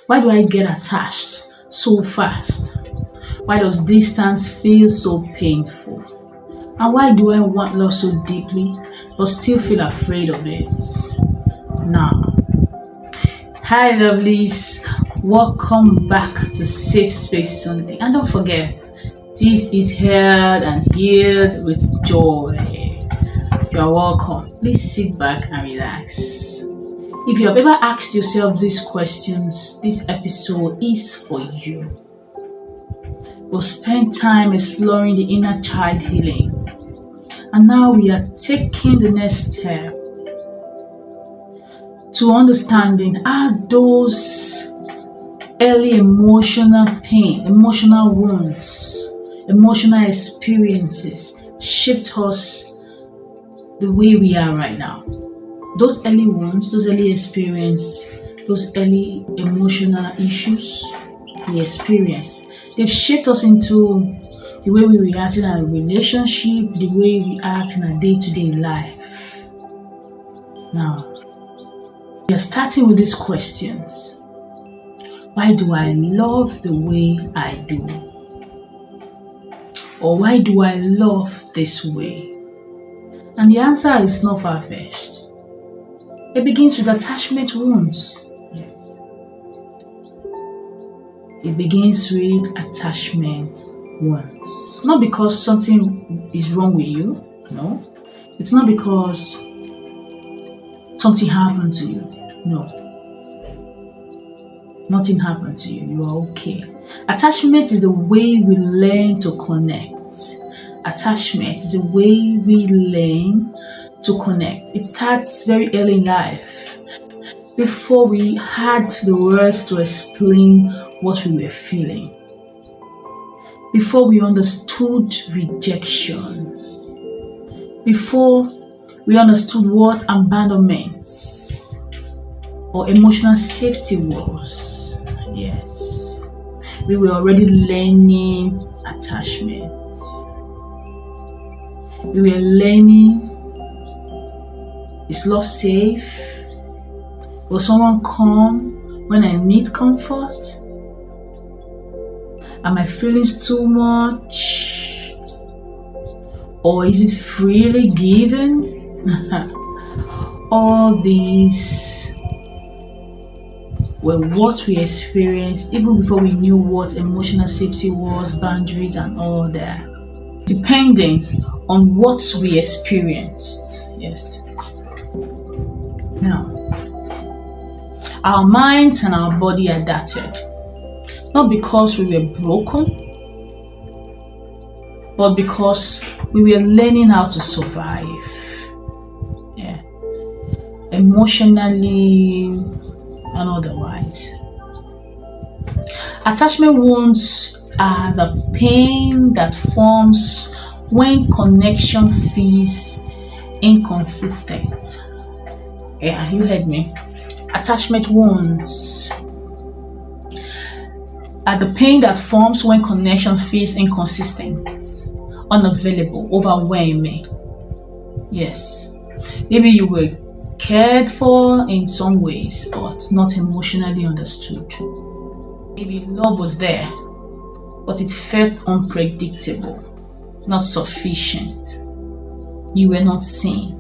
Why do I get attached so fast? Why does distance feel so painful? And why do I want love so deeply but still feel afraid of it? Now, hi lovelies, welcome back to Safe Space Sunday. And don't forget, this is held and healed with joy. You are welcome. Please sit back and relax. If you have ever asked yourself these questions, this episode is for you. We'll spend time exploring the inner child healing. And now we are taking the next step to understanding how those early emotional pain, emotional wounds, emotional experiences shaped us the way we are right now. Those early wounds, those early experiences, those early emotional issues we experience, they've shaped us into the way we react in our relationship, the way we act in our day-to-day life. Now, we are starting with these questions. Why do I love the way I do? Or why do I love this way? And the answer is not far-fetched. It begins with attachment wounds. Yes. It begins with attachment wounds. Not because something is wrong with you, no. It's not because something happened to you, no. Nothing happened to you, you are okay. Attachment is the way we learn to connect. Attachment is the way we learn to connect. It starts very early in life, before we had the words to explain what we were feeling, before we understood rejection, before we understood what abandonment or emotional safety was. Yes, we were already learning attachment. We were learning, is love safe? Will someone come when I need comfort? Are my feelings too much? Or is it freely given? All these were what we experienced even before we knew what emotional safety was, boundaries and all that. Depending on what we experienced. Yes. Now, our minds and our body adapted. Not because we were broken, but because we were learning how to survive. Yeah. Emotionally and otherwise. Attachment wounds are the pain that forms when connection feels inconsistent. Yeah, you heard me. Attachment wounds are the pain that forms when connection feels inconsistent, unavailable, overwhelming. Yes. Maybe you were cared for in some ways, but not emotionally understood. Maybe love was there, but it felt unpredictable, not sufficient. You were not seen.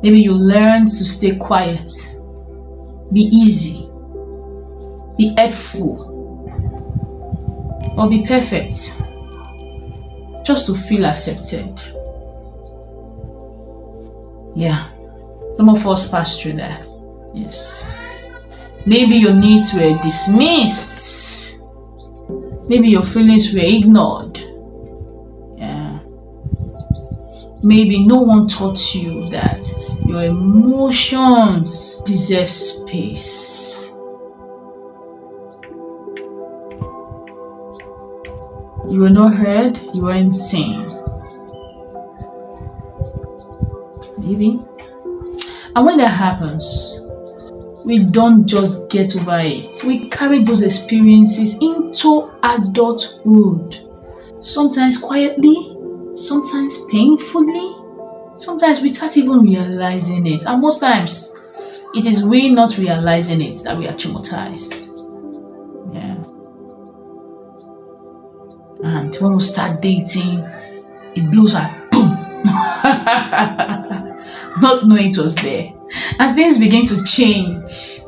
Maybe you learned to stay quiet, be easy, be helpful, or be perfect, just to feel accepted. Yeah, some of us passed through that. Yes. Maybe your needs were dismissed. Maybe your feelings were ignored. Yeah. Maybe no one taught you that your emotions deserve space. You were not heard, you weren't seen. Maybe. And when that happens, we don't just get over it. We carry those experiences into adulthood. Sometimes quietly, sometimes painfully, sometimes without even realizing it. And most times, It is we not realizing it that we are traumatized. Yeah. And when we start dating, it blows like boom. Not knowing it was there. And things begin to change.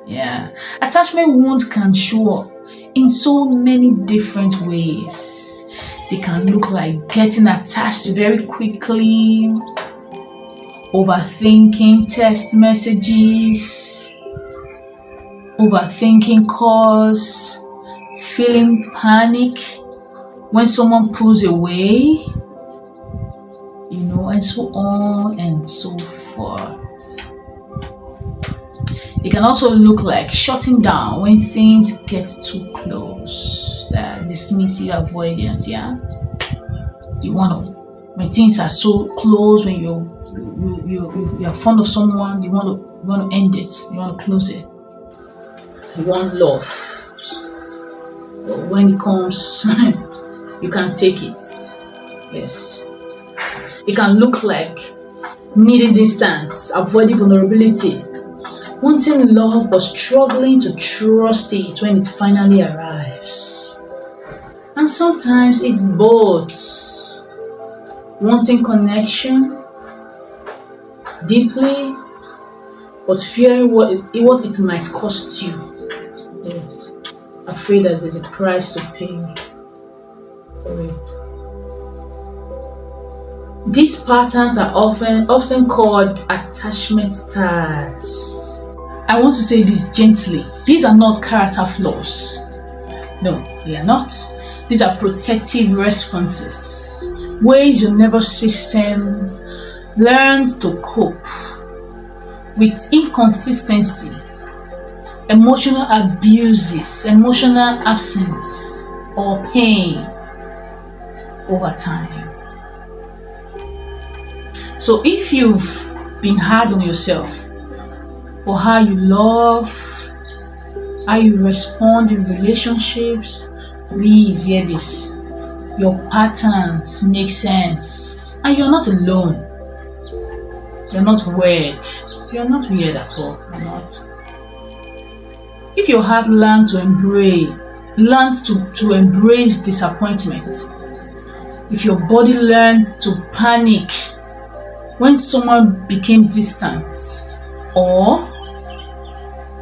Yeah. Attachment wounds can show up in so many different ways. They can look like getting attached very quickly, overthinking text messages, overthinking calls, feeling panic when someone pulls away, and so on and so forth. It can also look like shutting down when things get too close, dismissive, avoidant. Yeah, when things are so close, when you're fond of someone, you want to end it, you want to close it. You want love, but when it comes, you can't take it. Yes, it can look like needing distance, avoiding vulnerability, wanting love but struggling to trust it when it finally arrives. And sometimes it's both. Wanting connection deeply, but fearing what it might cost you. Yes. Afraid that there's a price to pay for it. These patterns are often called attachment styles. I want to say this gently. These are not character flaws. No, they are not. These are protective responses. Ways your nervous system learns to cope with inconsistency, emotional abuses, emotional absence, or pain over time. So if you've been hard on yourself for how you love, how you respond in relationships, please hear this. Your patterns make sense, and you're not alone. You're not weird. You're not weird at all. You're not. If your heart learned to embrace disappointment, if your body learned to panic when someone became distant or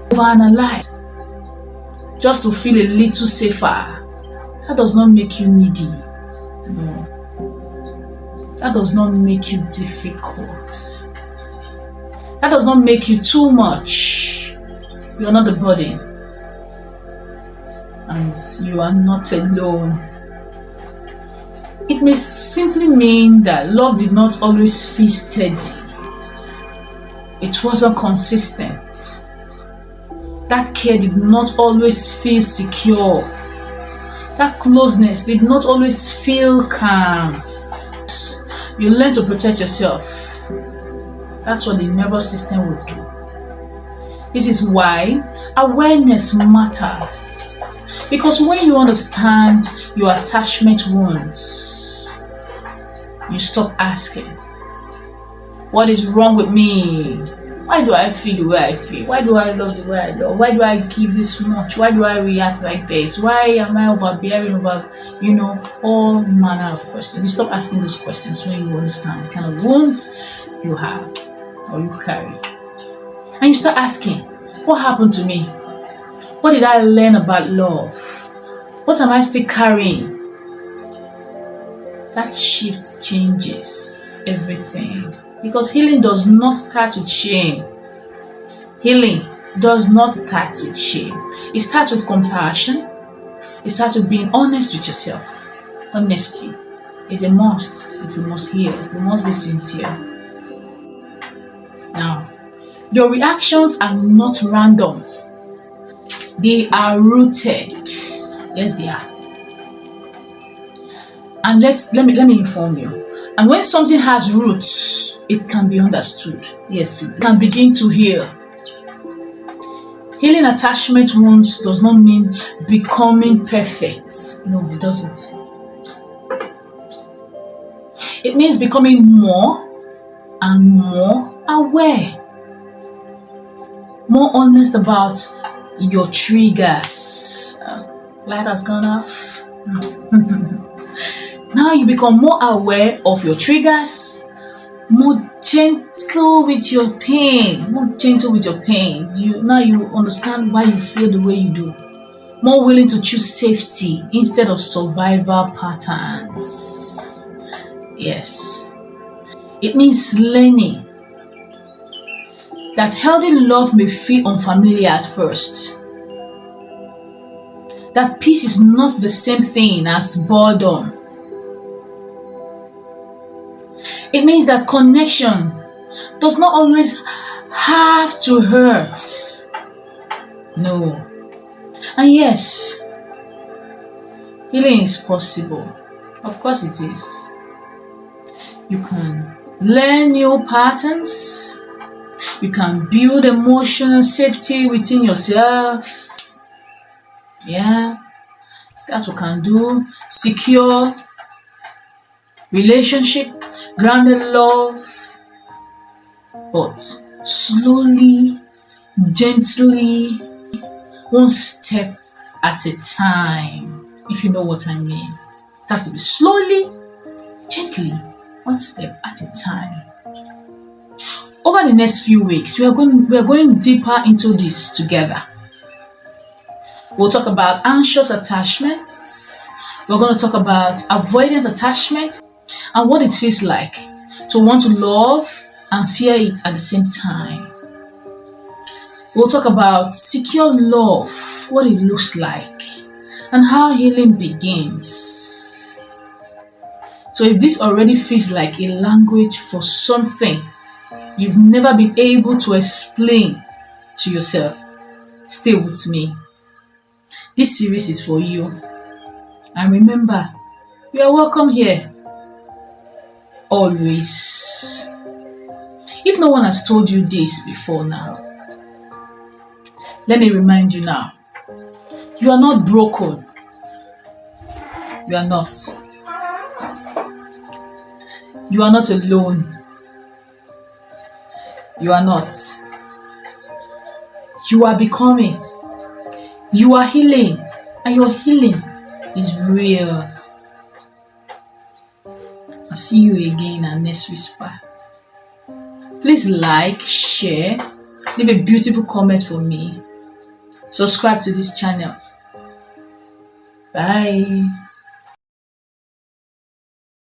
overanalyze just to feel a little safer, that does not make you needy. No. That does not make you difficult. That does not make you too much. You are not the burden. And you are not alone. It may simply mean that love did not always feel steady. It wasn't consistent. That care did not always feel secure. That closeness did not always feel calm. You learn to protect yourself. That's what the nervous system will do. This is why awareness matters. Because when you understand your attachment wounds, you stop asking, what is wrong with me? Why do I feel the way I feel? Why do I love the way I love? Why do I give this much? Why do I react like this? Why am I overbearing over, all manner of questions? You stop asking those questions when you understand the kind of wounds you have or you carry. And you start asking, what happened to me? What did I learn about love? What am I still carrying? That shift changes everything. Because healing does not start with shame. Healing does not start with shame. It starts with compassion. It starts with being honest with yourself. Honesty is a must if you must heal. You must be sincere. Now, your reactions are not random. They are rooted. Yes, they are. And let me inform you. And when something has roots, it can be understood. Yes, it can begin to heal. Healing attachment wounds does not mean becoming perfect. No, it doesn't. It means becoming more and more aware, more honest about your triggers. Light has gone off. Now you become more aware of your triggers, more gentle with your pain, You understand why you feel the way you do. More willing to choose safety instead of survival patterns. Yes. It means learning that healthy love may feel unfamiliar at first. That peace is not the same thing as boredom. It means that connection does not always have to hurt. No. And yes, healing is possible. Of course it is. You can learn new patterns. You can build emotional safety within yourself. Yeah, that's what we can do. Secure relationship, grounded love, but slowly, gently, one step at a time, if you know what I mean. It has to be slowly, gently, one step at a time. Over the next few weeks, we are going deeper into this together. We'll talk about anxious attachments. We're going to talk about avoidance attachment and what it feels like to want to love and fear it at the same time. We'll talk about secure love, what it looks like, and how healing begins. So if this already feels like a language for something you've never been able to explain to yourself, stay with me. This series is for you. And remember, you are welcome here. Always. If no one has told you this before now, let me remind you now. You are not broken. You are not. You are not alone. You are not. You are becoming. You are healing. And your healing is real. I'll see you again in our next whisper. Please like, share, leave a beautiful comment for me. Subscribe to this channel. Bye.